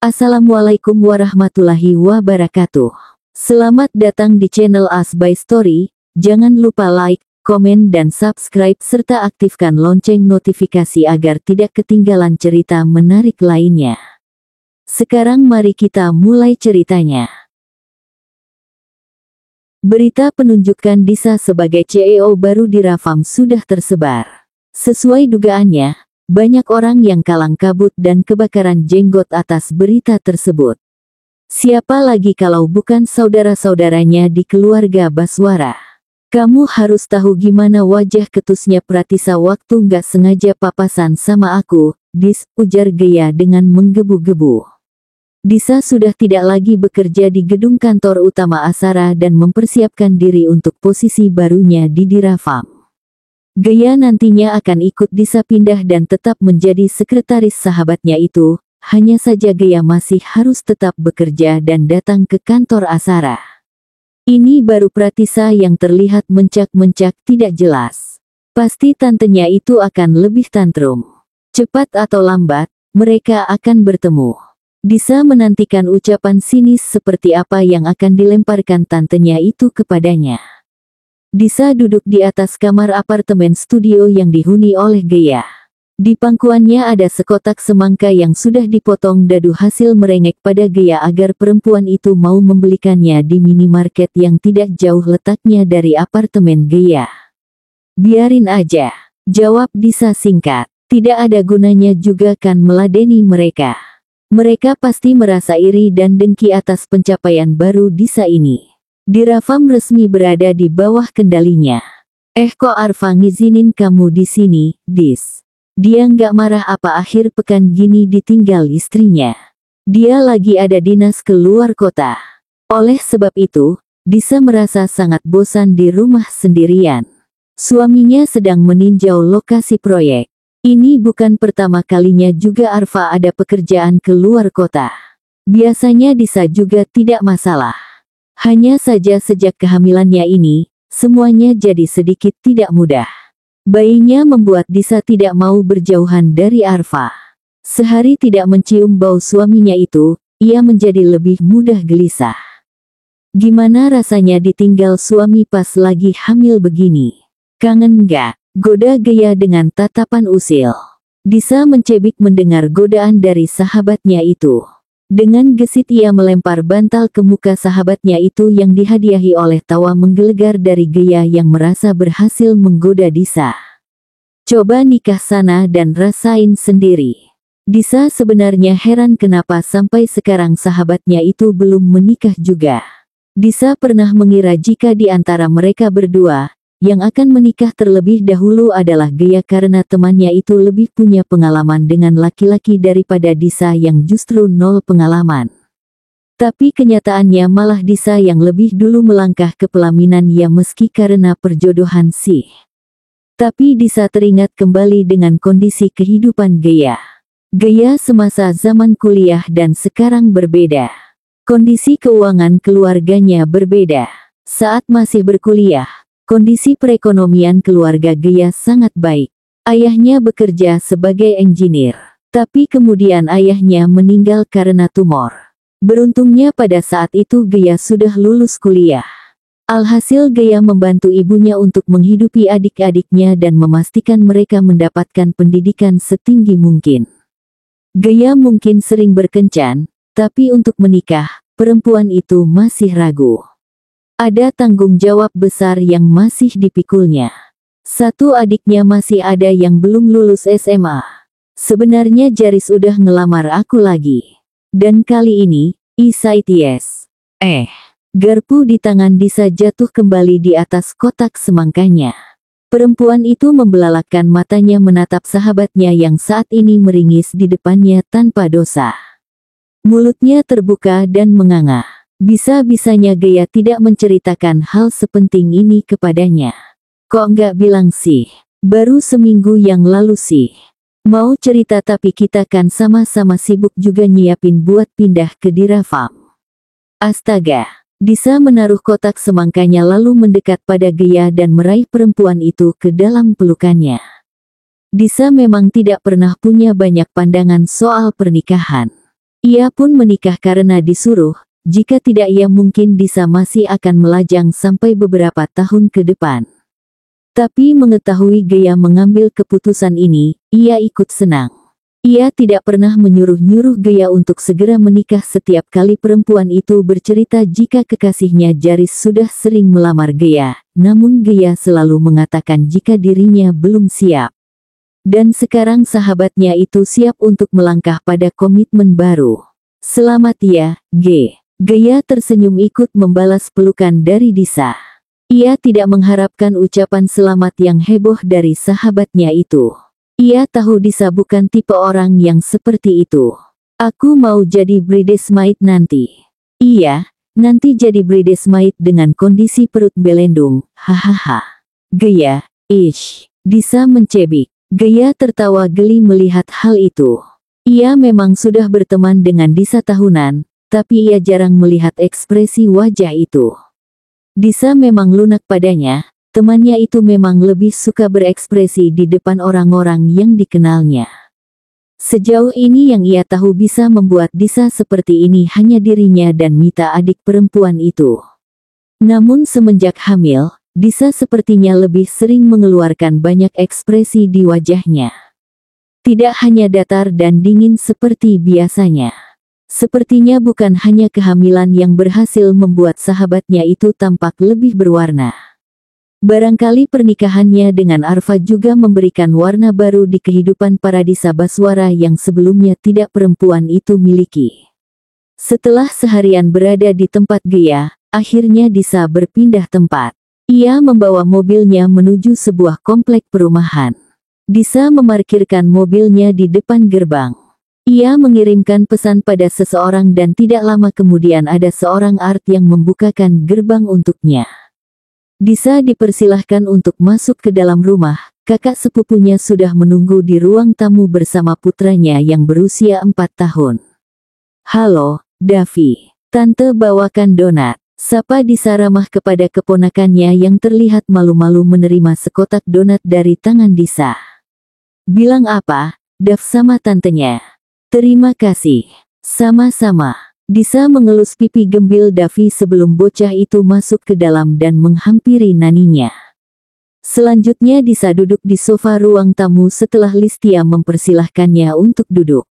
Assalamualaikum warahmatullahi wabarakatuh. Selamat datang di channel As by Story. Jangan lupa like, komen dan subscribe serta aktifkan lonceng notifikasi agar tidak ketinggalan cerita menarik lainnya. Sekarang mari kita mulai ceritanya. Berita penunjukan Disa sebagai CEO baru di Rafam sudah tersebar. Sesuai dugaannya, banyak orang yang kalang kabut dan kebakaran jenggot atas berita tersebut. Siapa lagi kalau bukan saudara-saudaranya di keluarga Baswara. Kamu harus tahu gimana wajah ketusnya Pratisa waktu nggak sengaja papasan sama aku, Dis, ujar Gaya dengan menggebu-gebu. Disa sudah tidak lagi bekerja di gedung kantor utama Asara dan mempersiapkan diri untuk posisi barunya di Dirafam. Gaya nantinya akan ikut Disa pindah dan tetap menjadi sekretaris sahabatnya itu, hanya saja Gaya masih harus tetap bekerja dan datang ke kantor Asara. Ini baru Pratisa yang terlihat mencak-mencak tidak jelas. Pasti tantenya itu akan lebih tantrum. Cepat atau lambat, mereka akan bertemu. Disa menantikan ucapan sinis seperti apa yang akan dilemparkan tantenya itu kepadanya. Disa duduk di atas kamar apartemen studio yang dihuni oleh Gaya. Di pangkuannya ada sekotak semangka yang sudah dipotong dadu hasil merengek pada Gaya agar perempuan itu mau membelikannya di minimarket yang tidak jauh letaknya dari apartemen Gaya. Biarin aja, jawab Disa singkat. Tidak ada gunanya juga kan meladeni mereka. Mereka pasti merasa iri dan dengki atas pencapaian baru Disa ini. Dirafam resmi berada di bawah kendalinya. Kok Arfa ngizinin kamu di sini, Dis? Dia nggak marah apa akhir pekan gini ditinggal istrinya? Dia lagi ada dinas ke luar kota. Oleh sebab itu, Disa merasa sangat bosan di rumah sendirian. Suaminya sedang meninjau lokasi proyek. Ini bukan pertama kalinya juga Arfa ada pekerjaan ke luar kota. Biasanya Disa juga tidak masalah. Hanya saja sejak kehamilannya ini, semuanya jadi sedikit tidak mudah. Bayinya membuat Disa tidak mau berjauhan dari Arfa. Sehari tidak mencium bau suaminya itu, ia menjadi lebih mudah gelisah. Gimana rasanya ditinggal suami pas lagi hamil begini? Kangen nggak? Goda Gaya dengan tatapan usil. Disa mencebik mendengar godaan dari sahabatnya itu. Dengan gesit ia melempar bantal ke muka sahabatnya itu yang dihadiahi oleh tawa menggelegar dari Gaya yang merasa berhasil menggoda Disa. Coba nikah sana dan rasain sendiri. Disa sebenarnya heran kenapa sampai sekarang sahabatnya itu belum menikah juga. Disa pernah mengira jika di antara mereka berdua, yang akan menikah terlebih dahulu adalah Gaya karena temannya itu lebih punya pengalaman dengan laki-laki daripada Disa yang justru nol pengalaman. Tapi kenyataannya malah Disa yang lebih dulu melangkah ke pelaminan ya meski karena perjodohan sih. Tapi Disa teringat kembali dengan kondisi kehidupan Gaya. Gaya semasa zaman kuliah dan sekarang berbeda. Kondisi keuangan keluarganya berbeda. Saat masih berkuliah, kondisi perekonomian keluarga Gaya sangat baik. Ayahnya bekerja sebagai engineer. Tapi kemudian ayahnya meninggal karena tumor. Beruntungnya pada saat itu Gaya sudah lulus kuliah. Alhasil Gaya membantu ibunya untuk menghidupi adik-adiknya dan memastikan mereka mendapatkan pendidikan setinggi mungkin. Gaya mungkin sering berkencan, tapi untuk menikah, perempuan itu masih ragu. Ada tanggung jawab besar yang masih dipikulnya. Satu adiknya masih ada yang belum lulus SMA. Sebenarnya Jaris udah ngelamar aku lagi. Dan kali ini, ICTS. Garpu di tangan Disa jatuh kembali di atas kotak semangkanya. Perempuan itu membelalakkan matanya menatap sahabatnya yang saat ini meringis di depannya tanpa dosa. Mulutnya terbuka dan menganga. Bisa-bisanya Gaya tidak menceritakan hal sepenting ini kepadanya. Kok nggak bilang sih? Baru seminggu yang lalu sih. Mau cerita tapi kita kan sama-sama sibuk juga nyiapin buat pindah ke Dirafam. Astaga. Disa menaruh kotak semangkanya lalu mendekat pada Gaya dan meraih perempuan itu ke dalam pelukannya. Disa memang tidak pernah punya banyak pandangan soal pernikahan. Ia pun menikah karena disuruh, jika tidak ia mungkin Disa masih akan melajang sampai beberapa tahun ke depan. Tapi mengetahui Gea mengambil keputusan ini, ia ikut senang. Ia tidak pernah menyuruh-nyuruh Gea untuk segera menikah setiap kali perempuan itu bercerita jika kekasihnya Jaris sudah sering melamar Gea, namun Gea selalu mengatakan jika dirinya belum siap. Dan sekarang sahabatnya itu siap untuk melangkah pada komitmen baru. Selamat ya, Gea tersenyum ikut membalas pelukan dari Disa. Ia tidak mengharapkan ucapan selamat yang heboh dari sahabatnya itu. Ia tahu Disa bukan tipe orang yang seperti itu. Aku mau jadi bridesmaid nanti. Iya, nanti jadi bridesmaid dengan kondisi perut belendung, hahaha. Gea, Disa mencebik. Gea tertawa geli melihat hal itu. Ia memang sudah berteman dengan Disa tahunan, tapi ia jarang melihat ekspresi wajah itu. Disa memang lunak padanya, temannya itu memang lebih suka berekspresi di depan orang-orang yang dikenalnya. Sejauh ini yang ia tahu bisa membuat Disa seperti ini hanya dirinya dan Mita adik perempuan itu. Namun semenjak hamil, Disa sepertinya lebih sering mengeluarkan banyak ekspresi di wajahnya. Tidak hanya datar dan dingin seperti biasanya. Sepertinya bukan hanya kehamilan yang berhasil membuat sahabatnya itu tampak lebih berwarna. Barangkali pernikahannya dengan Arfa juga memberikan warna baru di kehidupan para Disa Baswara yang sebelumnya tidak perempuan itu miliki. Setelah seharian berada di tempat Gea, akhirnya Disa berpindah tempat. Ia membawa mobilnya menuju sebuah komplek perumahan. Disa memarkirkan mobilnya di depan gerbang. Ia mengirimkan pesan pada seseorang dan tidak lama kemudian ada seorang art yang membukakan gerbang untuknya. Disa dipersilahkan untuk masuk ke dalam rumah. Kakak sepupunya sudah menunggu di ruang tamu bersama putranya yang berusia 4 tahun. Halo, Davi. Tante bawakan donat. Sapa Disa ramah kepada keponakannya yang terlihat malu-malu menerima sekotak donat dari tangan Disa. Bilang apa, Dav sama tantenya? Terima kasih. Sama-sama. Disa mengelus pipi gembil Davi sebelum bocah itu masuk ke dalam dan menghampiri naninya. Selanjutnya Disa duduk di sofa ruang tamu setelah Listia mempersilahkannya untuk duduk.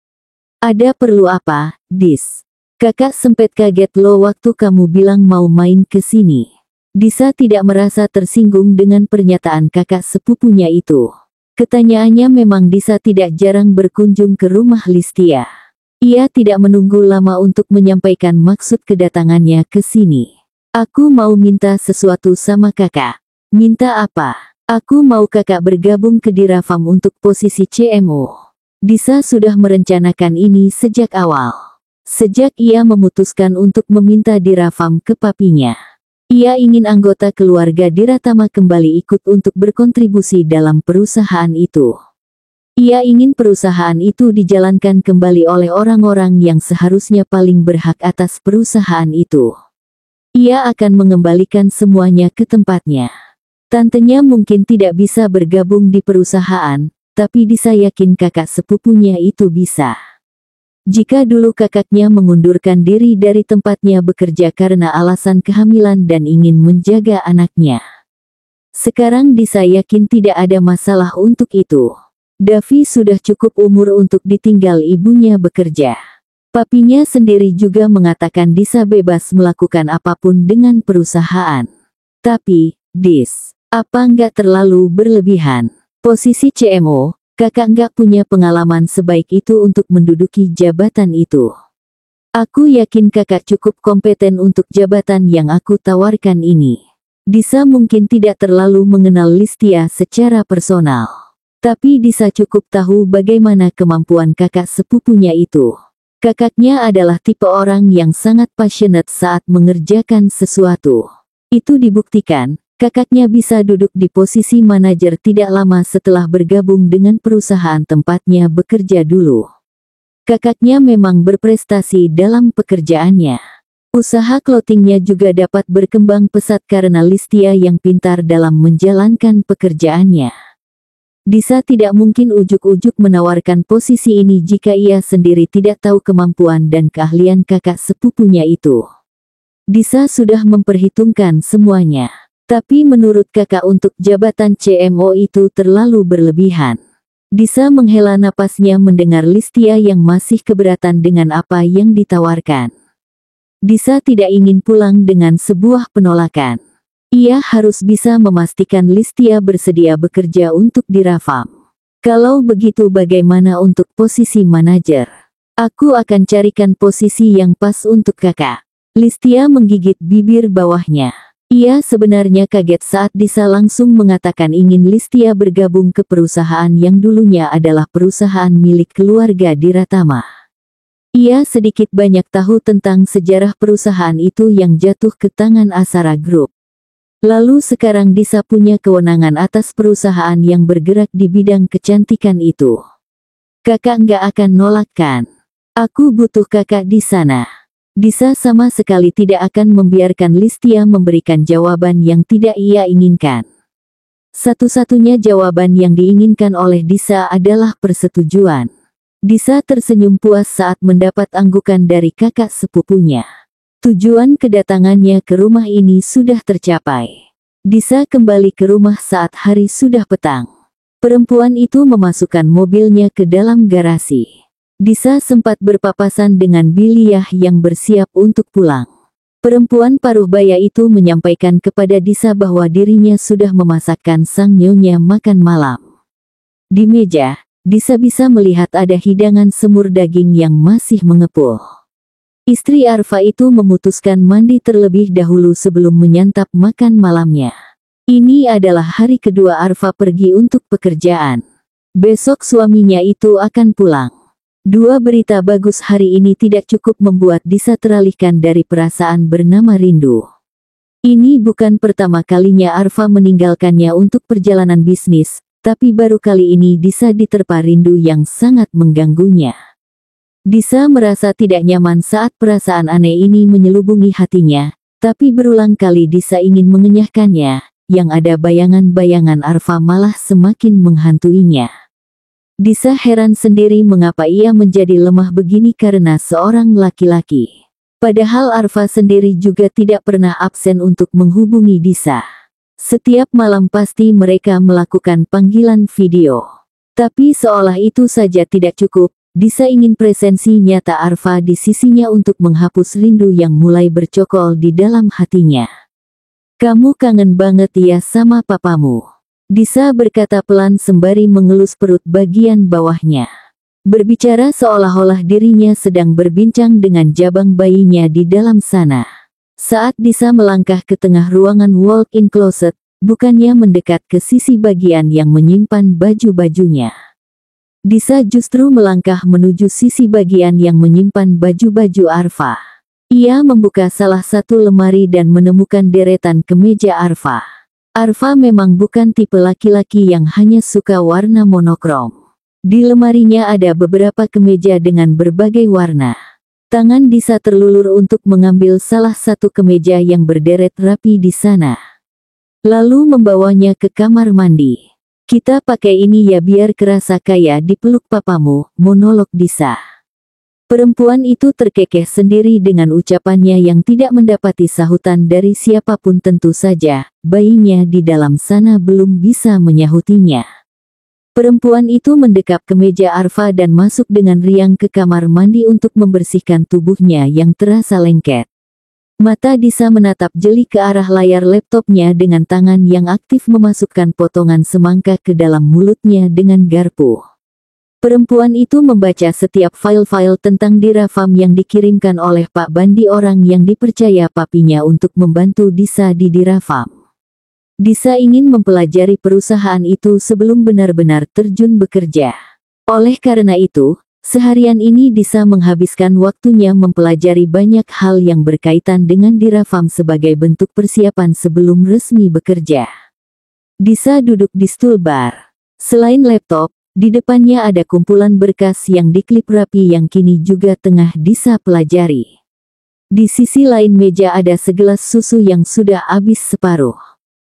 Ada perlu apa, Dis? Kakak sempet kaget lo waktu kamu bilang mau main ke sini. Disa tidak merasa tersinggung dengan pernyataan kakak sepupunya itu. Ketanyaannya memang Disa tidak jarang berkunjung ke rumah Listia. Ia tidak menunggu lama untuk menyampaikan maksud kedatangannya ke sini. Aku mau minta sesuatu sama kakak. Minta apa? Aku mau kakak bergabung ke Dirafam untuk posisi CMO. Disa sudah merencanakan ini sejak awal. Sejak ia memutuskan untuk meminta Dirafam ke papinya. Ia ingin anggota keluarga Diratama kembali ikut untuk berkontribusi dalam perusahaan itu. Ia ingin perusahaan itu dijalankan kembali oleh orang-orang yang seharusnya paling berhak atas perusahaan itu. Ia akan mengembalikan semuanya ke tempatnya. Tantenya mungkin tidak bisa bergabung di perusahaan, tapi Disa yakin kakak sepupunya itu bisa. Jika dulu kakaknya mengundurkan diri dari tempatnya bekerja karena alasan kehamilan dan ingin menjaga anaknya. Sekarang Disa yakin tidak ada masalah untuk itu. Davi sudah cukup umur untuk ditinggal ibunya bekerja. Papinya sendiri juga mengatakan Disa bebas melakukan apapun dengan perusahaan. Tapi, Dis, apa nggak terlalu berlebihan? Posisi CMO, kakak nggak punya pengalaman sebaik itu untuk menduduki jabatan itu. Aku yakin kakak cukup kompeten untuk jabatan yang aku tawarkan ini. Disa mungkin tidak terlalu mengenal Listia secara personal. Tapi Disa cukup tahu bagaimana kemampuan kakak sepupunya itu. Kakaknya adalah tipe orang yang sangat passionate saat mengerjakan sesuatu. Itu dibuktikan. Kakaknya bisa duduk di posisi manajer tidak lama setelah bergabung dengan perusahaan tempatnya bekerja dulu. Kakaknya memang berprestasi dalam pekerjaannya. Usaha clothingnya juga dapat berkembang pesat karena Listia yang pintar dalam menjalankan pekerjaannya. Disa tidak mungkin ujuk-ujuk menawarkan posisi ini jika ia sendiri tidak tahu kemampuan dan keahlian kakak sepupunya itu. Disa sudah memperhitungkan semuanya. Tapi menurut kakak untuk jabatan CMO itu terlalu berlebihan. Disa menghela napasnya mendengar Listia yang masih keberatan dengan apa yang ditawarkan. Disa tidak ingin pulang dengan sebuah penolakan. Ia harus bisa memastikan Listia bersedia bekerja untuk Dirafam. Kalau begitu bagaimana untuk posisi manajer? Aku akan carikan posisi yang pas untuk kakak. Listia menggigit bibir bawahnya. Ia sebenarnya kaget saat Disa langsung mengatakan ingin Listia bergabung ke perusahaan yang dulunya adalah perusahaan milik keluarga Diratama. Ia sedikit banyak tahu tentang sejarah perusahaan itu yang jatuh ke tangan Asara Group. Lalu sekarang Disa punya kewenangan atas perusahaan yang bergerak di bidang kecantikan itu. Kakak nggak akan nolak kan? Aku butuh kakak di sana. Disa sama sekali tidak akan membiarkan Listia memberikan jawaban yang tidak ia inginkan. Satu-satunya jawaban yang diinginkan oleh Disa adalah persetujuan. Disa tersenyum puas saat mendapat anggukan dari kakak sepupunya. Tujuan kedatangannya ke rumah ini sudah tercapai. Disa kembali ke rumah saat hari sudah petang. Perempuan itu memasukkan mobilnya ke dalam garasi. Disa sempat berpapasan dengan Biliah yang bersiap untuk pulang. Perempuan paruh baya itu menyampaikan kepada Disa bahwa dirinya sudah memasakkan sang nyonya makan malam. Di meja, Disa bisa melihat ada hidangan semur daging yang masih mengepul. Istri Arfa itu memutuskan mandi terlebih dahulu sebelum menyantap makan malamnya. Ini adalah hari kedua Arfa pergi untuk pekerjaan. Besok suaminya itu akan pulang. Dua berita bagus hari ini tidak cukup membuat Disa teralihkan dari perasaan bernama rindu. Ini bukan pertama kalinya Arfa meninggalkannya untuk perjalanan bisnis, tapi baru kali ini Disa diterpa rindu yang sangat mengganggunya. Disa merasa tidak nyaman saat perasaan aneh ini menyelubungi hatinya, tapi berulang kali Disa ingin mengenyahkannya, yang ada bayangan-bayangan Arfa malah semakin menghantuinya. Disa heran sendiri mengapa ia menjadi lemah begini karena seorang laki-laki. Padahal Arfa sendiri juga tidak pernah absen untuk menghubungi Disa. Setiap malam pasti mereka melakukan panggilan video. Tapi seolah itu saja tidak cukup, Disa ingin presensi nyata Arfa di sisinya untuk menghapus rindu yang mulai bercokol di dalam hatinya. Kamu kangen banget ya sama papamu. Disa berkata pelan sembari mengelus perut bagian bawahnya. Berbicara seolah-olah dirinya sedang berbincang dengan jabang bayinya di dalam sana. Saat Disa melangkah ke tengah ruangan walk-in closet, bukannya mendekat ke sisi bagian yang menyimpan baju-bajunya. Disa justru melangkah menuju sisi bagian yang menyimpan baju-baju Arfa. Ia membuka salah satu lemari dan menemukan deretan kemeja Arfa. Arfa memang bukan tipe laki-laki yang hanya suka warna monokrom. Di lemarinya ada beberapa kemeja dengan berbagai warna. Tangan Disa terlulur untuk mengambil salah satu kemeja yang berderet rapi di sana. Lalu membawanya ke kamar mandi. Kita pakai ini ya biar kerasa kaya dipeluk papamu, monolog Disa. Perempuan itu terkekeh sendiri dengan ucapannya yang tidak mendapati sahutan dari siapapun. Tentu saja, bayinya di dalam sana belum bisa menyahutinya. Perempuan itu mendekap ke meja Arfa dan masuk dengan riang ke kamar mandi untuk membersihkan tubuhnya yang terasa lengket. Mata Disa menatap jeli ke arah layar laptopnya dengan tangan yang aktif memasukkan potongan semangka ke dalam mulutnya dengan garpu. Perempuan itu membaca setiap file-file tentang Dirafam yang dikirimkan oleh Pak Bandi, orang yang dipercaya papinya untuk membantu Disa di Dirafam. Disa ingin mempelajari perusahaan itu sebelum benar-benar terjun bekerja. Oleh karena itu, seharian ini Disa menghabiskan waktunya mempelajari banyak hal yang berkaitan dengan Dirafam sebagai bentuk persiapan sebelum resmi bekerja. Disa duduk di stul bar. Selain laptop, di depannya ada kumpulan berkas yang diklip rapi yang kini juga tengah Disa pelajari. Di sisi lain meja ada segelas susu yang sudah habis separuh.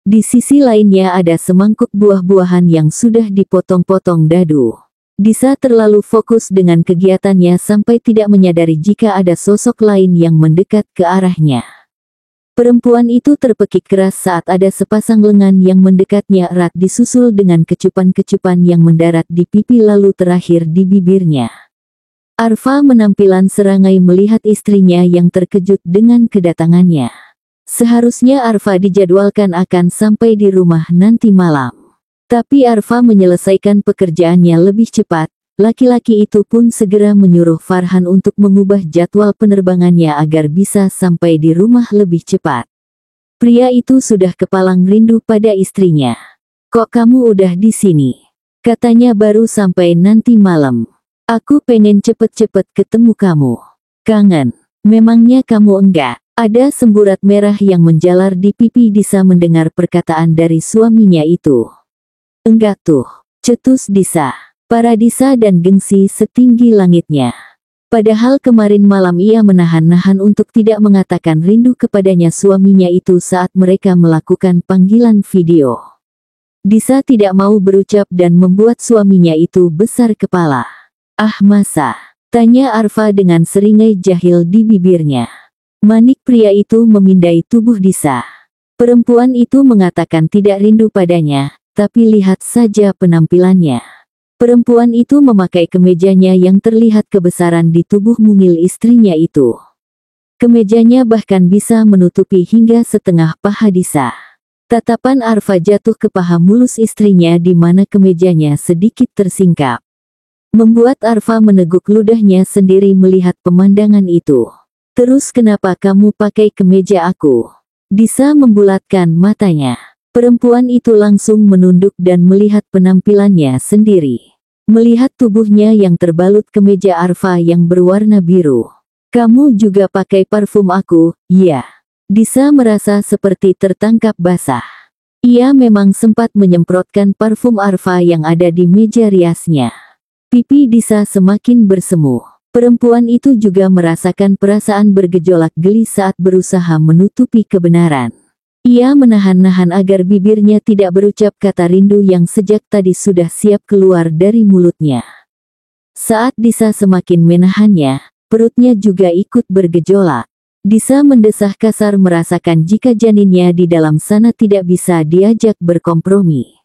Di sisi lainnya ada semangkuk buah-buahan yang sudah dipotong-potong dadu. Disa terlalu fokus dengan kegiatannya sampai tidak menyadari jika ada sosok lain yang mendekat ke arahnya. Perempuan itu terpekik keras saat ada sepasang lengan yang mendekatnya erat disusul dengan kecupan-kecupan yang mendarat di pipi lalu terakhir di bibirnya. Arfa menampilan serangai melihat istrinya yang terkejut dengan kedatangannya. Seharusnya Arfa dijadwalkan akan sampai di rumah nanti malam. Tapi Arfa menyelesaikan pekerjaannya lebih cepat. Laki-laki itu pun segera menyuruh Farhan untuk mengubah jadwal penerbangannya agar bisa sampai di rumah lebih cepat. Pria itu sudah kepalang rindu pada istrinya. "Kok kamu udah di sini?" Katanya, "Baru sampai nanti malam. Aku pengen cepet-cepet ketemu kamu." "Kangen. Memangnya kamu enggak?" Ada semburat merah yang menjalar di pipi Disa mendengar perkataan dari suaminya itu. "Enggak tuh," cetus Disa. Para Disa dan gengsi setinggi langitnya. Padahal kemarin malam ia menahan-nahan untuk tidak mengatakan rindu kepadanya suaminya itu saat mereka melakukan panggilan video. Disa tidak mau berucap dan membuat suaminya itu besar kepala. "Ah masa?" tanya Arfa dengan seringai jahil di bibirnya. Manik pria itu memindai tubuh Disa. Perempuan itu mengatakan tidak rindu padanya, tapi lihat saja penampilannya. Perempuan itu memakai kemejanya yang terlihat kebesaran di tubuh mungil istrinya itu. Kemejanya bahkan bisa menutupi hingga setengah paha Disa. Tatapan Arfa jatuh ke paha mulus istrinya di mana kemejanya sedikit tersingkap. Membuat Arfa meneguk ludahnya sendiri melihat pemandangan itu. "Terus kenapa kamu pakai kemeja aku?" Disa membulatkan matanya. Perempuan itu langsung menunduk dan melihat penampilannya sendiri. Melihat tubuhnya yang terbalut kemeja Arfa yang berwarna biru. "Kamu juga pakai parfum aku, ya?" Disa merasa seperti tertangkap basah. Ia memang sempat menyemprotkan parfum Arfa yang ada di meja riasnya. Pipi Disa semakin bersemu. Perempuan itu juga merasakan perasaan bergejolak geli saat berusaha menutupi kebenaran. Ia menahan-nahan agar bibirnya tidak berucap kata rindu yang sejak tadi sudah siap keluar dari mulutnya. Saat Disa semakin menahannya, perutnya juga ikut bergejolak. Disa mendesah kasar merasakan jika janinnya di dalam sana tidak bisa diajak berkompromi.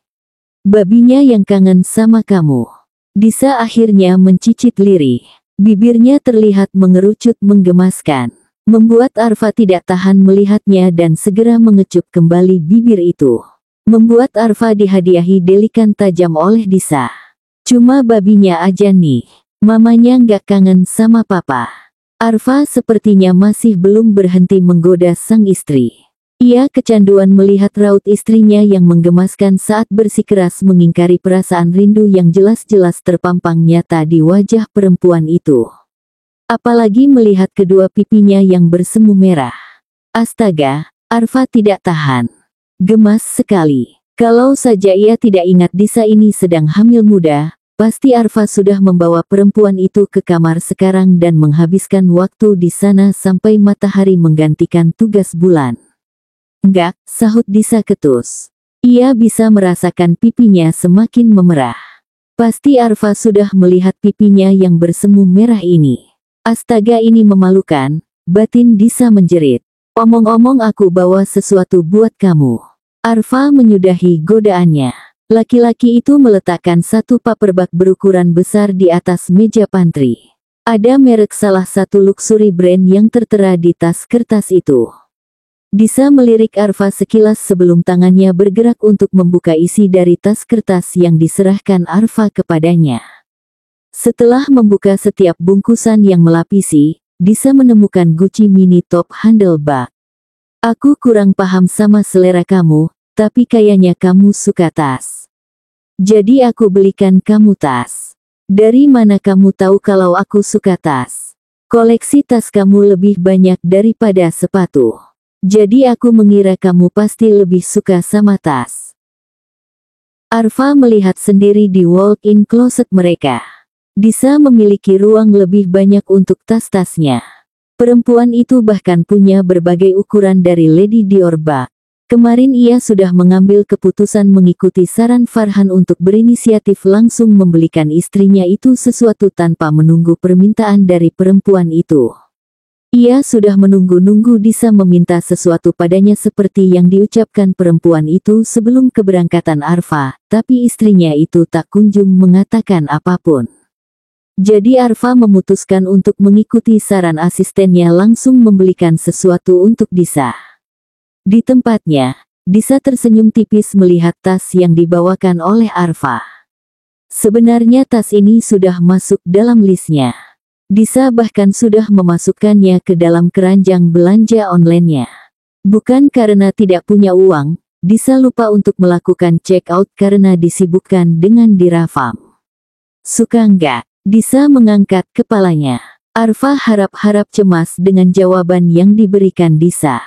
"Babinya yang kangen sama kamu." Disa akhirnya mencicit lirih. Bibirnya terlihat mengerucut menggemaskan. Membuat Arfa tidak tahan melihatnya dan segera mengecup kembali bibir itu. Membuat Arfa dihadiahi delikan tajam oleh Disa. "Cuma babinya aja nih. Mamanya nggak kangen sama papa." Arfa sepertinya masih belum berhenti menggoda sang istri. Ia kecanduan melihat raut istrinya yang menggemaskan saat bersikeras mengingkari perasaan rindu yang jelas-jelas terpampang nyata di wajah perempuan itu. Apalagi melihat kedua pipinya yang bersemu merah. Astaga, Arfa tidak tahan. Gemas sekali. Kalau saja ia tidak ingat Disa ini sedang hamil muda, pasti Arfa sudah membawa perempuan itu ke kamar sekarang dan menghabiskan waktu di sana sampai matahari menggantikan tugas bulan. "Enggak," sahut Disa ketus. Ia bisa merasakan pipinya semakin memerah. Pasti Arfa sudah melihat pipinya yang bersemu merah ini. "Astaga, ini memalukan," batin Disa menjerit. "Omong-omong aku bawa sesuatu buat kamu." Arfa menyudahi godaannya. Laki-laki itu meletakkan satu paper bag berukuran besar di atas meja pantry. Ada merek salah satu luxury brand yang tertera di tas kertas itu. Disa melirik Arfa sekilas sebelum tangannya bergerak untuk membuka isi dari tas kertas yang diserahkan Arfa kepadanya. Setelah membuka setiap bungkusan yang melapisi, Disa menemukan Gucci mini top handle bag. "Aku kurang paham sama selera kamu, tapi kayaknya kamu suka tas. Jadi aku belikan kamu tas." "Dari mana kamu tahu kalau aku suka tas? Koleksi tas kamu lebih banyak daripada sepatu. Jadi aku mengira kamu pasti lebih suka sama tas." Arfa melihat sendiri di walk-in closet mereka. Disa memiliki ruang lebih banyak untuk tas-tasnya. Perempuan itu bahkan punya berbagai ukuran dari Lady Dior bag. Kemarin ia sudah mengambil keputusan mengikuti saran Farhan untuk berinisiatif langsung membelikan istrinya itu sesuatu tanpa menunggu permintaan dari perempuan itu. Ia sudah menunggu-nunggu Disa meminta sesuatu padanya seperti yang diucapkan perempuan itu sebelum keberangkatan Arfa, tapi istrinya itu tak kunjung mengatakan apapun. Jadi Arfa memutuskan untuk mengikuti saran asistennya langsung membelikan sesuatu untuk Disa. Di tempatnya, Disa tersenyum tipis melihat tas yang dibawakan oleh Arfa. Sebenarnya tas ini sudah masuk dalam listnya. Disa bahkan sudah memasukkannya ke dalam keranjang belanja online-nya. Bukan karena tidak punya uang, Disa lupa untuk melakukan check out karena disibukkan dengan dirafam. Suka enggak? Disa mengangkat kepalanya. Arfa harap-harap cemas dengan jawaban yang diberikan Disa.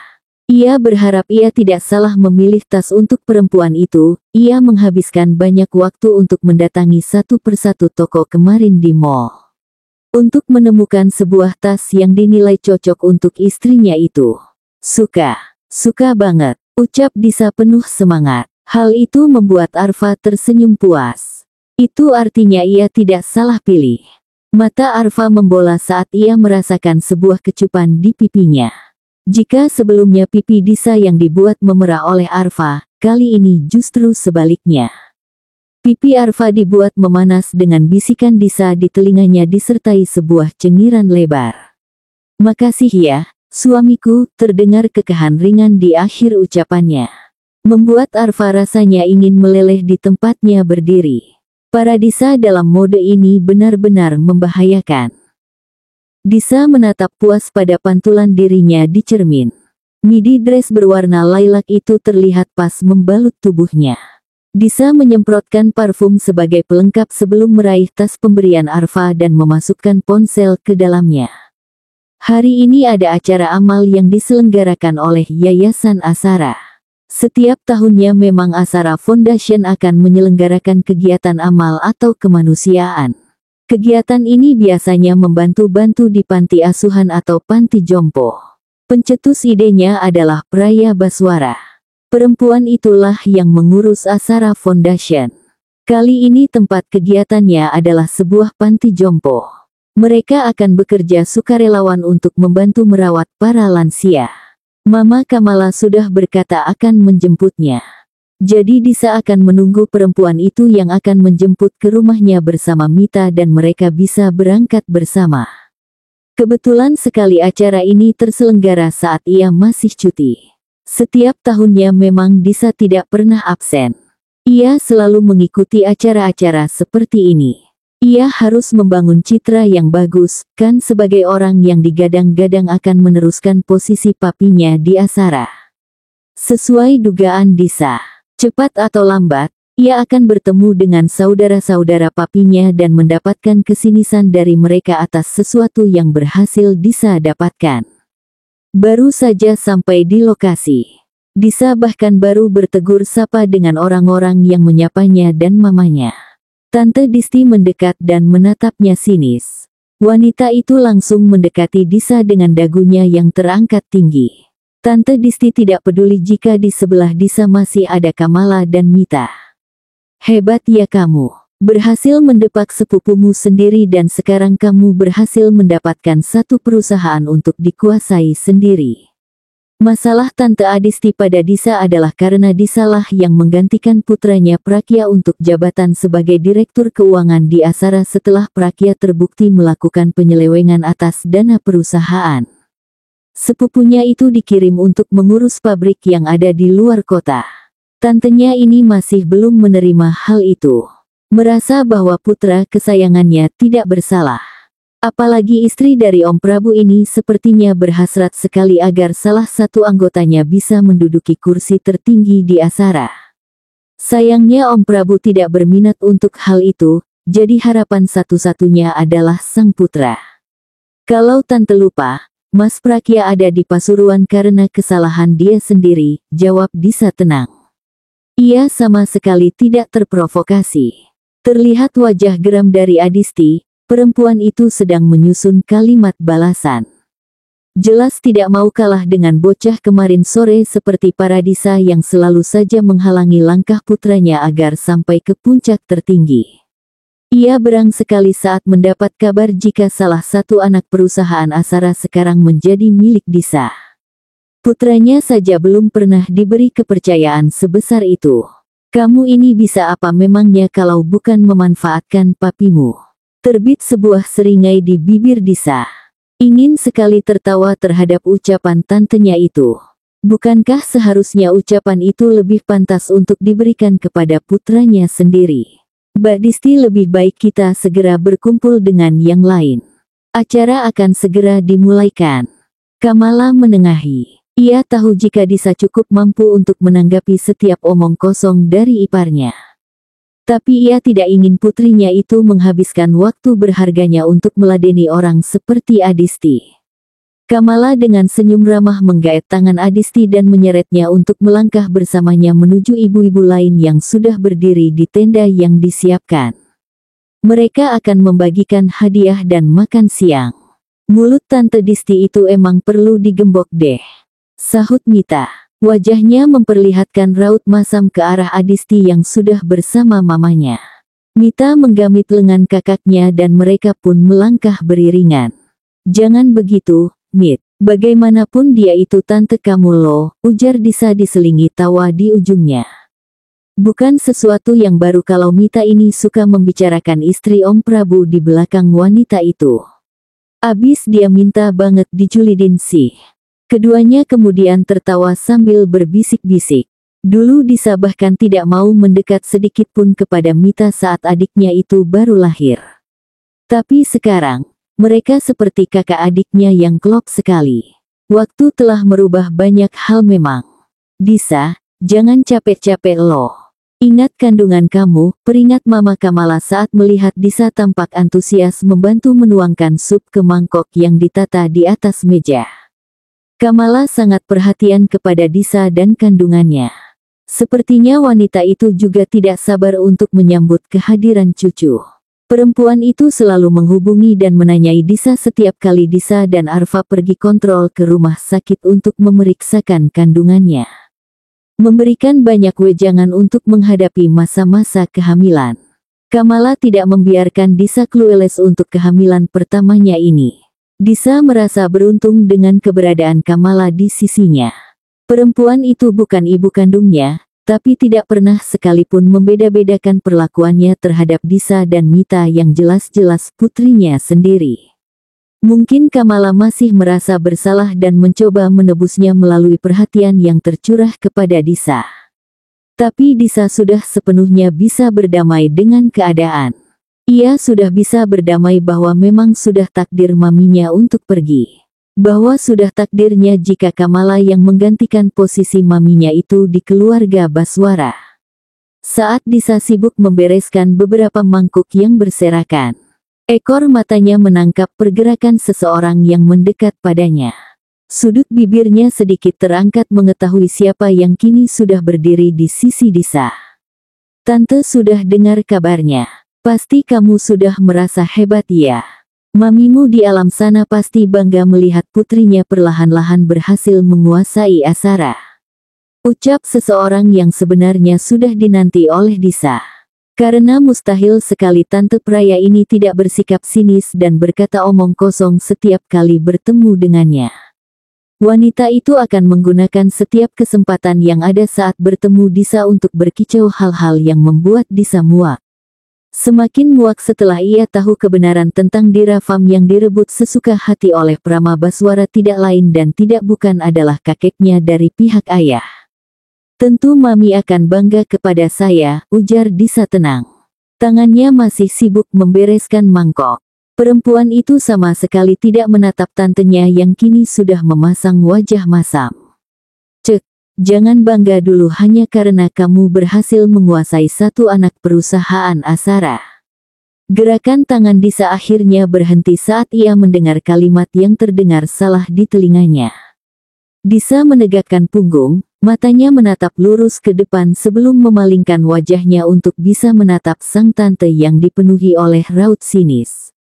Ia berharap ia tidak salah memilih tas untuk perempuan itu. Ia menghabiskan banyak waktu untuk mendatangi satu persatu toko kemarin di mall. Untuk menemukan sebuah tas yang dinilai cocok untuk istrinya itu. Suka banget, ucap Disa penuh semangat. Hal itu membuat Arfa tersenyum puas. Itu artinya ia tidak salah pilih. Mata Arfa membola saat ia merasakan sebuah kecupan di pipinya. Jika sebelumnya pipi Disa yang dibuat memerah oleh Arfa, kali ini justru sebaliknya. Pipi Arfa dibuat memanas dengan bisikan Disa di telinganya disertai sebuah cengiran lebar. "Makasih ya, suamiku," terdengar kekahan ringan di akhir ucapannya. Membuat Arfa rasanya ingin meleleh di tempatnya berdiri. Para Disa dalam mode ini benar-benar membahayakan. Disa menatap puas pada pantulan dirinya di cermin. Midi dress berwarna lilac itu terlihat pas membalut tubuhnya. Disa menyemprotkan parfum sebagai pelengkap sebelum meraih tas pemberian Arfa dan memasukkan ponsel ke dalamnya. Hari ini ada acara amal yang diselenggarakan oleh Yayasan Asara. Setiap tahunnya memang Asara Foundation akan menyelenggarakan kegiatan amal atau kemanusiaan. Kegiatan ini biasanya membantu-bantu di panti asuhan atau panti jompo. Pencetus idenya adalah Praya Baswara. Perempuan itulah yang mengurus Asara Foundation. Kali ini tempat kegiatannya adalah sebuah panti jompo. Mereka akan bekerja sukarelawan untuk membantu merawat para lansia. Mama Kamala sudah berkata akan menjemputnya. Jadi Disa akan menunggu perempuan itu yang akan menjemput ke rumahnya bersama Mita dan mereka bisa berangkat bersama. Kebetulan sekali acara ini terselenggara saat ia masih cuti. Setiap tahunnya memang Disa tidak pernah absen. Ia selalu mengikuti acara-acara seperti ini. Ia harus membangun citra yang bagus, kan sebagai orang yang digadang-gadang akan meneruskan posisi papinya di Asara. Sesuai dugaan Disa. Cepat atau lambat, ia akan bertemu dengan saudara-saudara papinya dan mendapatkan kesinisan dari mereka atas sesuatu yang berhasil Disa dapatkan. Baru saja sampai di lokasi, Disa bahkan baru bertegur sapa dengan orang-orang yang menyapanya dan mamanya. Tante Disti mendekat dan menatapnya sinis. Wanita itu langsung mendekati Disa dengan dagunya yang terangkat tinggi. Tante Disti tidak peduli jika di sebelah Disa masih ada Kamala dan Mita. "Hebat ya kamu. Berhasil mendepak sepupumu sendiri dan sekarang kamu berhasil mendapatkan satu perusahaan untuk dikuasai sendiri." Masalah Tante Adisti pada Disa adalah karena Disalah yang menggantikan putranya Prakya untuk jabatan sebagai Direktur Keuangan di Asara setelah Prakya terbukti melakukan penyelewengan atas dana perusahaan. Sepupunya itu dikirim untuk mengurus pabrik yang ada di luar kota. Tantenya ini masih belum menerima hal itu. Merasa bahwa putra kesayangannya tidak bersalah. Apalagi istri dari Om Prabu ini sepertinya berhasrat sekali agar salah satu anggotanya bisa menduduki kursi tertinggi di Asara. Sayangnya Om Prabu tidak berminat untuk hal itu, jadi harapan satu-satunya adalah sang putra. Kalau Tante lupa, Mas Prakya ada di Pasuruan karena kesalahan dia sendiri, jawab Disa tenang. Ia sama sekali tidak terprovokasi. Terlihat wajah geram dari Adisti, perempuan itu sedang menyusun kalimat balasan. Jelas tidak mau kalah dengan bocah kemarin sore seperti Paradisa yang selalu saja menghalangi langkah putranya agar sampai ke puncak tertinggi. Ia berang sekali saat mendapat kabar jika salah satu anak perusahaan Asara sekarang menjadi milik Disa. Putranya saja belum pernah diberi kepercayaan sebesar itu. Kamu ini bisa apa memangnya kalau bukan memanfaatkan papimu? Terbit sebuah seringai di bibir Disa. Ingin sekali tertawa terhadap ucapan tantenya itu. Bukankah seharusnya ucapan itu lebih pantas untuk diberikan kepada putranya sendiri? Mbak Disti, lebih baik kita segera berkumpul dengan yang lain. Acara akan segera dimulaikan. Kamala menengahi. Ia tahu jika Disa cukup mampu untuk menanggapi setiap omong kosong dari iparnya. Tapi ia tidak ingin putrinya itu menghabiskan waktu berharganya untuk meladeni orang seperti Adisti. Kamala dengan senyum ramah menggaet tangan Adisti dan menyeretnya untuk melangkah bersamanya menuju ibu-ibu lain yang sudah berdiri di tenda yang disiapkan. Mereka akan membagikan hadiah dan makan siang. Mulut Tante Disti itu emang perlu digembok deh, sahut Mita. Wajahnya memperlihatkan raut masam ke arah Adisti yang sudah bersama mamanya. Mita menggamit lengan kakaknya dan mereka pun melangkah beriringan. Jangan begitu, Mit. Bagaimanapun dia itu tante kamu loh, ujar Disa diselingi tawa di ujungnya. Bukan sesuatu yang baru kalau Mita ini suka membicarakan istri Om Prabu di belakang wanita itu. Abis dia minta banget diculidin sih. Keduanya kemudian tertawa sambil berbisik-bisik. Dulu Disa bahkan tidak mau mendekat sedikit pun kepada Mita saat adiknya itu baru lahir. Tapi sekarang, mereka seperti kakak adiknya yang klop sekali. Waktu telah merubah banyak hal memang. Disa, jangan capek-capek loh. Ingat kandungan kamu, peringat Mama Kamala saat melihat Disa tampak antusias membantu menuangkan sup ke mangkok yang ditata di atas meja. Kamala sangat perhatian kepada Disa dan kandungannya. Sepertinya wanita itu juga tidak sabar untuk menyambut kehadiran cucu. Perempuan itu selalu menghubungi dan menanyai Disa setiap kali Disa dan Arfa pergi kontrol ke rumah sakit untuk memeriksakan kandungannya. Memberikan banyak wejangan untuk menghadapi masa-masa kehamilan. Kamala tidak membiarkan Disa clueless untuk kehamilan pertamanya ini. Disa merasa beruntung dengan keberadaan Kamala di sisinya. Perempuan itu bukan ibu kandungnya, tapi tidak pernah sekalipun membeda-bedakan perlakuannya terhadap Disa dan Mita yang jelas-jelas putrinya sendiri. Mungkin Kamala masih merasa bersalah dan mencoba menebusnya melalui perhatian yang tercurah kepada Disa. Tapi Disa sudah sepenuhnya bisa berdamai dengan keadaan. Ia sudah bisa berdamai bahwa memang sudah takdir maminya untuk pergi. Bahwa sudah takdirnya jika Kamala yang menggantikan posisi maminya itu di keluarga Baswara. Saat Disa sibuk membereskan beberapa mangkuk yang berserakan, ekor matanya menangkap pergerakan seseorang yang mendekat padanya. Sudut bibirnya sedikit terangkat mengetahui siapa yang kini sudah berdiri di sisi Disa. Tante sudah dengar kabarnya. Pasti kamu sudah merasa hebat ya. Mamimu di alam sana pasti bangga melihat putrinya perlahan-lahan berhasil menguasai Asara. Ucap seseorang yang sebenarnya sudah dinanti oleh Disa. Karena mustahil sekali tante Praya ini tidak bersikap sinis dan berkata omong kosong setiap kali bertemu dengannya. Wanita itu akan menggunakan setiap kesempatan yang ada saat bertemu Disa untuk berkicau hal-hal yang membuat Disa muak. Semakin muak setelah ia tahu kebenaran tentang Dirafam yang direbut sesuka hati oleh Prama Baswara tidak lain dan tidak bukan adalah kakeknya dari pihak ayah. Tentu mami akan bangga kepada saya, ujar Disa tenang. Tangannya masih sibuk membereskan mangkok. Perempuan itu sama sekali tidak menatap tantenya yang kini sudah memasang wajah masam. Cek. Jangan bangga dulu hanya karena kamu berhasil menguasai satu anak perusahaan Asara. Gerakan tangan Disa akhirnya berhenti saat ia mendengar kalimat yang terdengar salah di telinganya. Disa menegakkan punggung, matanya menatap lurus ke depan sebelum memalingkan wajahnya untuk bisa menatap sang tante yang dipenuhi oleh raut sinis.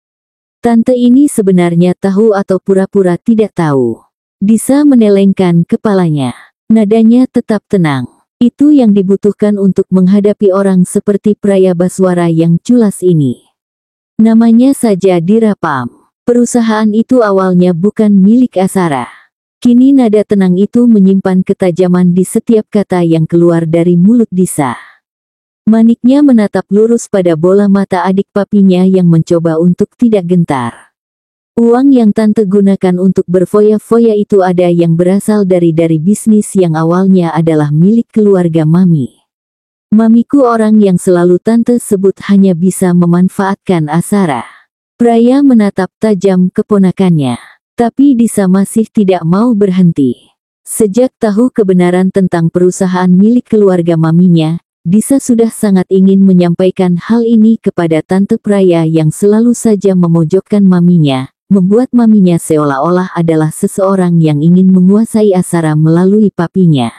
Tante ini sebenarnya tahu atau pura-pura tidak tahu. Disa menelengkan kepalanya. Nadanya tetap tenang. Itu yang dibutuhkan untuk menghadapi orang seperti Praya Baswara yang culas ini. Namanya saja dirapam. Perusahaan itu awalnya bukan milik Asara. Kini nada tenang itu menyimpan ketajaman di setiap kata yang keluar dari mulut Disa. Maniknya menatap lurus pada bola mata adik papinya yang mencoba untuk tidak gentar. Uang yang tante gunakan untuk berfoya-foya itu ada yang berasal dari bisnis yang awalnya adalah milik keluarga Mami. Mamiku orang yang selalu tante sebut hanya bisa memanfaatkan Asara. Praya menatap tajam keponakannya. Tapi Disa masih tidak mau berhenti. Sejak tahu kebenaran tentang perusahaan milik keluarga Maminya, Disa sudah sangat ingin menyampaikan hal ini kepada Tante Praya yang selalu saja memojokkan Maminya. Membuat Maminya seolah-olah adalah seseorang yang ingin menguasai Asara melalui papinya.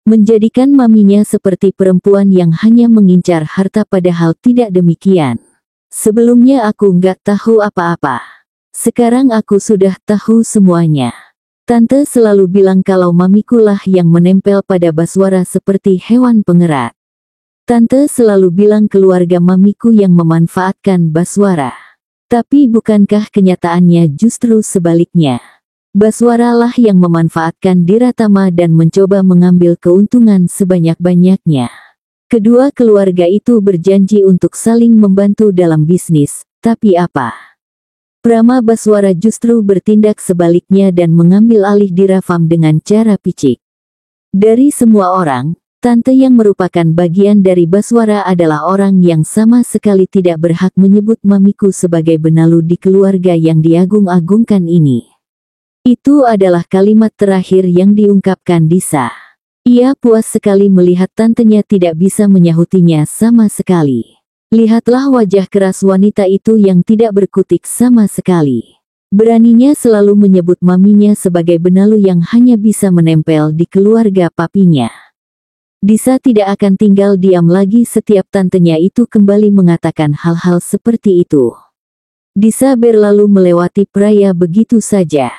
Menjadikan Maminya seperti perempuan yang hanya mengincar harta padahal tidak demikian. Sebelumnya aku nggak tahu apa-apa. Sekarang aku sudah tahu semuanya. Tante selalu bilang kalau mamikulah yang menempel pada Baswara seperti hewan pengerat. Tante selalu bilang keluarga mamiku yang memanfaatkan Baswara. Tapi bukankah kenyataannya justru sebaliknya? Baswara lah yang memanfaatkan Diratama dan mencoba mengambil keuntungan sebanyak-banyaknya. Kedua keluarga itu berjanji untuk saling membantu dalam bisnis, tapi apa? Prama Baswara justru bertindak sebaliknya dan mengambil alih Dirafam dengan cara picik. Dari semua orang, tante yang merupakan bagian dari Baswara adalah orang yang sama sekali tidak berhak menyebut mamiku sebagai benalu di keluarga yang diagung-agungkan ini. Itu adalah kalimat terakhir yang diungkapkan Disa. Ia puas sekali melihat tantenya tidak bisa menyahutinya sama sekali. Lihatlah wajah keras wanita itu yang tidak berkutik sama sekali. Beraninya selalu menyebut maminya sebagai benalu yang hanya bisa menempel di keluarga papinya. Disa tidak akan tinggal diam lagi setiap tantenya itu kembali mengatakan hal-hal seperti itu. Disa berlalu melewati Praya begitu saja.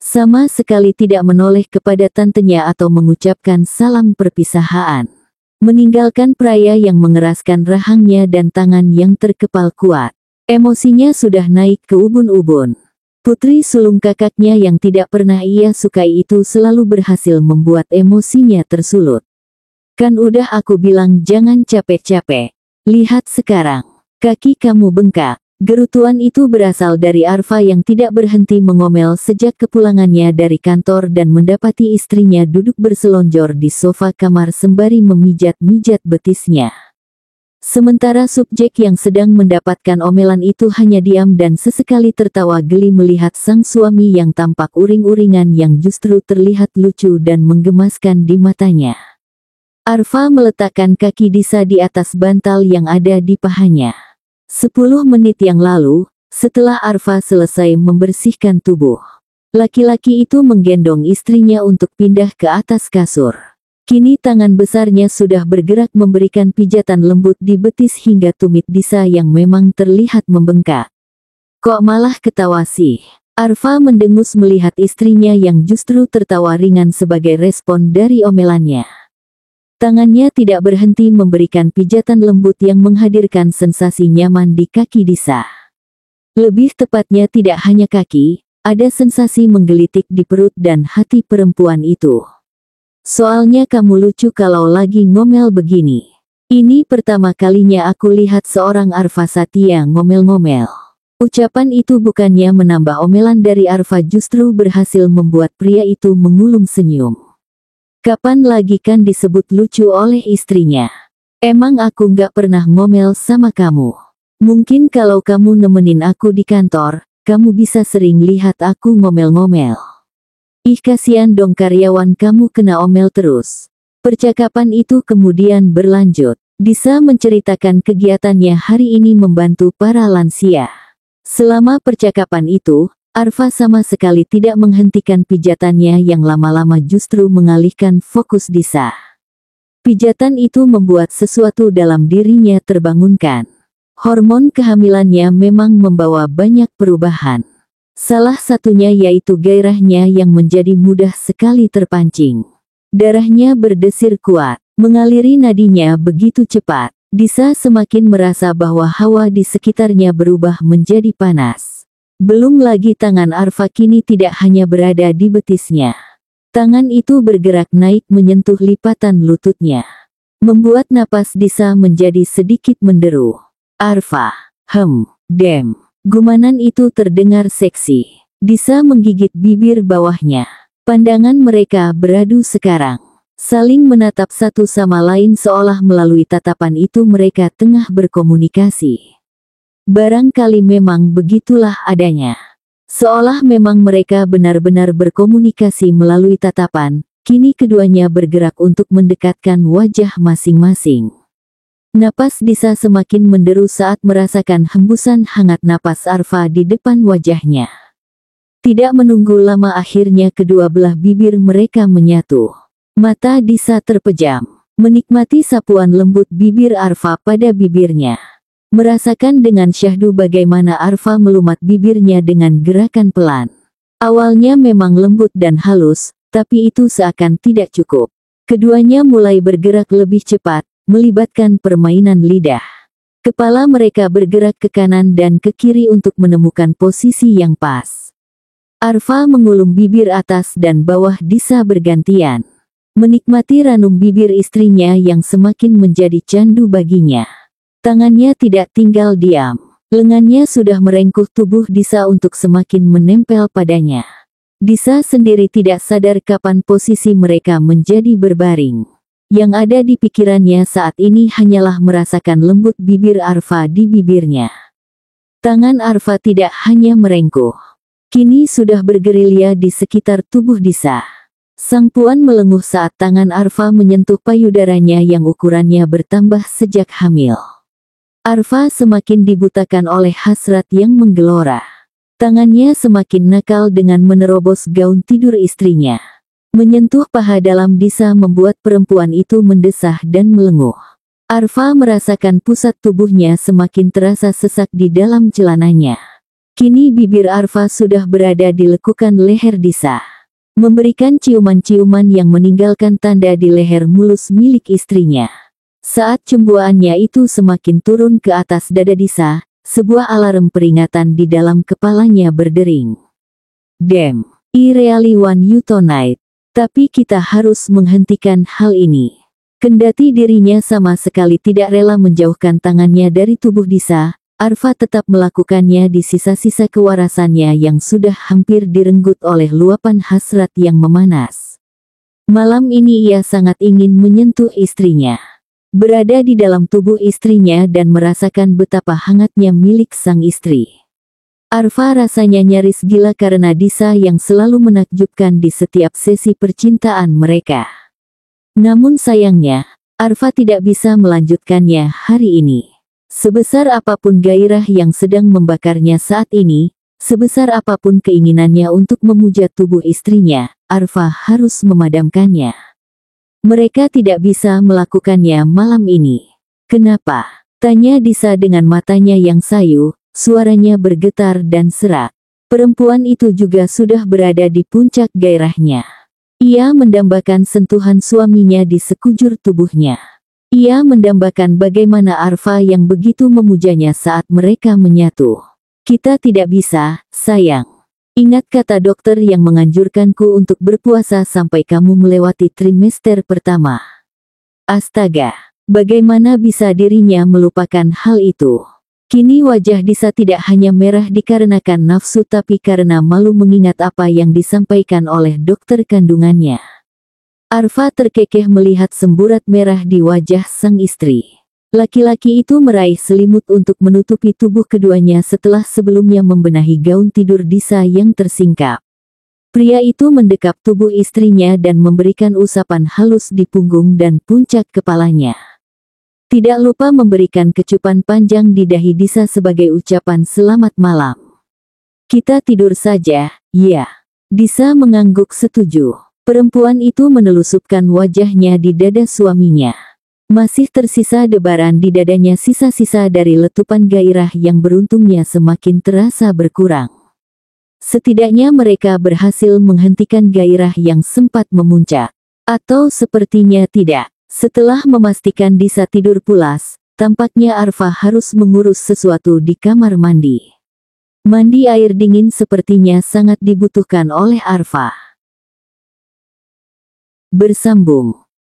Sama sekali tidak menoleh kepada tantenya atau mengucapkan salam perpisahan. Meninggalkan Praya yang mengeraskan rahangnya dan tangan yang terkepal kuat. Emosinya sudah naik ke ubun-ubun. Putri sulung kakaknya yang tidak pernah ia sukai itu selalu berhasil membuat emosinya tersulut. Kan udah aku bilang jangan capek-capek. Lihat sekarang. Kaki kamu bengkak. Gerutuan itu berasal dari Arfa yang tidak berhenti mengomel sejak kepulangannya dari kantor dan mendapati istrinya duduk berselonjor di sofa kamar sembari memijat-mijat betisnya. Sementara subjek yang sedang mendapatkan omelan itu hanya diam dan sesekali tertawa geli melihat sang suami yang tampak uring-uringan yang justru terlihat lucu dan menggemaskan di matanya. Arfa meletakkan kaki Disa di atas bantal yang ada di pahanya. 10 menit yang lalu, setelah Arfa selesai membersihkan tubuh, laki-laki itu menggendong istrinya untuk pindah ke atas kasur. Kini tangan besarnya sudah bergerak memberikan pijatan lembut di betis hingga tumit Disa yang memang terlihat membengkak. Kok malah ketawa sih? Arfa mendengus melihat istrinya yang justru tertawa ringan sebagai respon dari omelannya. Tangannya tidak berhenti memberikan pijatan lembut yang menghadirkan sensasi nyaman di kaki Disa. Lebih tepatnya tidak hanya kaki, ada sensasi menggelitik di perut dan hati perempuan itu. Soalnya kamu lucu kalau lagi ngomel begini. Ini pertama kalinya aku lihat seorang Arfa Satya ngomel-ngomel. Ucapan itu bukannya menambah omelan dari Arfa justru berhasil membuat pria itu mengulum senyum. Kapan lagi kan disebut lucu oleh istrinya? Emang aku nggak pernah ngomel sama kamu. Mungkin kalau kamu nemenin aku di kantor, kamu bisa sering lihat aku ngomel-ngomel. Ih kasihan dong karyawan kamu kena omel terus. Percakapan itu kemudian berlanjut. Disa menceritakan kegiatannya hari ini membantu para lansia. Selama percakapan itu, Arfa sama sekali tidak menghentikan pijatannya yang lama-lama justru mengalihkan fokus Disa. Pijatan itu membuat sesuatu dalam dirinya terbangunkan. Hormon kehamilannya memang membawa banyak perubahan. Salah satunya yaitu gairahnya yang menjadi mudah sekali terpancing. Darahnya berdesir kuat, mengaliri nadinya begitu cepat. Disa semakin merasa bahwa hawa di sekitarnya berubah menjadi panas. Belum lagi tangan Arfa kini tidak hanya berada di betisnya. Tangan itu bergerak naik menyentuh lipatan lututnya, membuat napas Disa menjadi sedikit menderu. Arfa, dem. Gumanan itu terdengar seksi. Disa menggigit bibir bawahnya. Pandangan mereka beradu sekarang. Saling menatap satu sama lain seolah melalui tatapan itu mereka tengah berkomunikasi. Barangkali memang begitulah adanya. Seolah memang mereka benar-benar berkomunikasi melalui tatapan, kini keduanya bergerak untuk mendekatkan wajah masing-masing. Napas Disa semakin menderu saat merasakan hembusan hangat napas Arfa di depan wajahnya. Tidak menunggu lama akhirnya kedua belah bibir mereka menyatu. Mata Disa terpejam, menikmati sapuan lembut bibir Arfa pada bibirnya. Merasakan dengan syahdu bagaimana Arfa melumat bibirnya dengan gerakan pelan. Awalnya memang lembut dan halus, tapi itu seakan tidak cukup. Keduanya mulai bergerak lebih cepat, melibatkan permainan lidah. Kepala mereka bergerak ke kanan dan ke kiri untuk menemukan posisi yang pas. Arfa mengulum bibir atas dan bawah Disa bergantian. Menikmati ranum bibir istrinya yang semakin menjadi candu baginya. Tangannya tidak tinggal diam. Lengannya sudah merengkuh tubuh Disa untuk semakin menempel padanya. Disa sendiri tidak sadar kapan posisi mereka menjadi berbaring. Yang ada di pikirannya saat ini hanyalah merasakan lembut bibir Arfa di bibirnya. Tangan Arfa tidak hanya merengkuh, kini sudah bergerilya di sekitar tubuh Disa. Sang puan melenguh saat tangan Arfa menyentuh payudaranya yang ukurannya bertambah sejak hamil. Arfa semakin dibutakan oleh hasrat yang menggelora. Tangannya semakin nakal dengan menerobos gaun tidur istrinya. Menyentuh paha dalam Disa membuat perempuan itu mendesah dan melenguh. Arfa merasakan pusat tubuhnya semakin terasa sesak di dalam celananya. Kini bibir Arfa sudah berada di lekukan leher Disa, memberikan ciuman-ciuman yang meninggalkan tanda di leher mulus milik istrinya. Saat cembuaannya itu semakin turun ke atas dada Disa, sebuah alarm peringatan di dalam kepalanya berdering. Damn, I really want you tonight. Tapi kita harus menghentikan hal ini. Kendati dirinya sama sekali tidak rela menjauhkan tangannya dari tubuh Disa, Arfa tetap melakukannya di sisa-sisa kewarasannya yang sudah hampir direnggut oleh luapan hasrat yang memanas. Malam ini ia sangat ingin menyentuh istrinya, berada di dalam tubuh istrinya dan merasakan betapa hangatnya milik sang istri. Arfa rasanya nyaris gila karena Disa yang selalu menakjubkan di setiap sesi percintaan mereka. Namun sayangnya, Arfa tidak bisa melanjutkannya hari ini. Sebesar apapun gairah yang sedang membakarnya saat ini, sebesar apapun keinginannya untuk memuja tubuh istrinya, Arfa harus memadamkannya. Mereka tidak bisa melakukannya malam ini. Kenapa? Tanya Disa dengan matanya yang sayu, suaranya bergetar dan serak. Perempuan itu juga sudah berada di puncak gairahnya. Ia mendambakan sentuhan suaminya di sekujur tubuhnya. Ia mendambakan bagaimana Arfa yang begitu memujanya saat mereka menyatu. Kita tidak bisa, sayang. Ingat kata dokter yang menganjurkanku untuk berpuasa sampai kamu melewati trimester pertama. Astaga, bagaimana bisa dirinya melupakan hal itu? Kini wajah Disa tidak hanya merah dikarenakan nafsu tapi karena malu mengingat apa yang disampaikan oleh dokter kandungannya. Arfa terkekeh melihat semburat merah di wajah sang istri. Laki-laki itu meraih selimut untuk menutupi tubuh keduanya setelah sebelumnya membenahi gaun tidur Disa yang tersingkap. Pria itu mendekap tubuh istrinya dan memberikan usapan halus di punggung dan puncak kepalanya. Tidak lupa memberikan kecupan panjang di dahi Disa sebagai ucapan selamat malam. Kita tidur saja, ya. Disa mengangguk setuju. Perempuan itu menelusupkan wajahnya di dada suaminya. Masih tersisa debaran di dadanya, sisa-sisa dari letupan gairah yang beruntungnya semakin terasa berkurang. Setidaknya mereka berhasil menghentikan gairah yang sempat memuncak. Atau sepertinya tidak. Setelah memastikan Disa tidur pulas, tampaknya Arfa harus mengurus sesuatu di kamar mandi. Mandi air dingin sepertinya sangat dibutuhkan oleh Arfa. Bersambung.